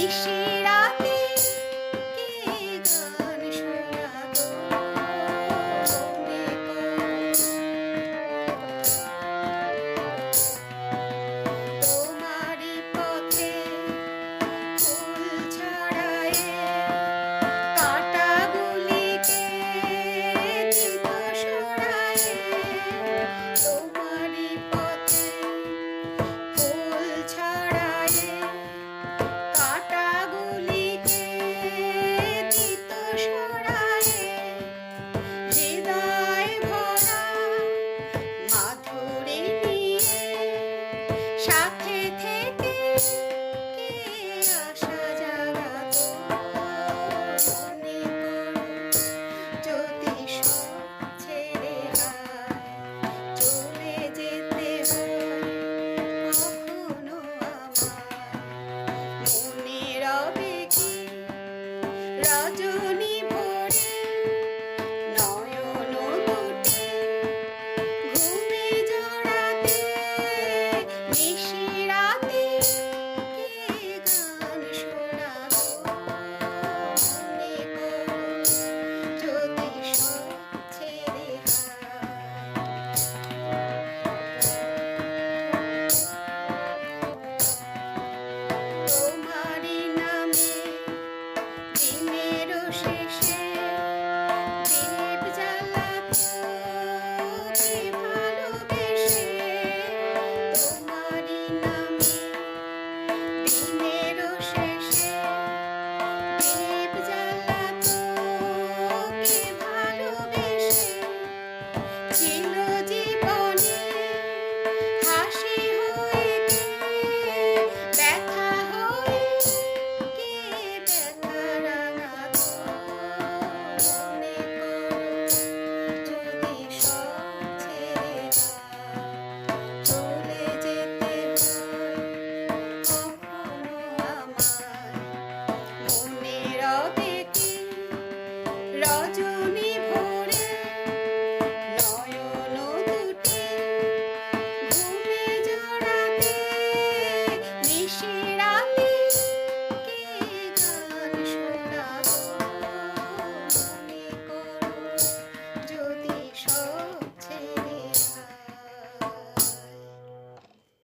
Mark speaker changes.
Speaker 1: নিশিরাতে কে গান শোনাতো মনে কর। তোমারই পথে ফুল ছড়ায়ে কাঁটাগুলিকে দিত সরায়ে। তোমারই পথে ফুল ছড়ায়ে কাঁটাগুলিকে দিত সরায়ে। হৃদয় ভরা মাধুরী নিয়ে সাথে থেকে কে আশা জাগাতো মনে করো। যদি সব ছেড়ে চলে যেতে হয় কখনো আমায়, মনে রবে কি রজনী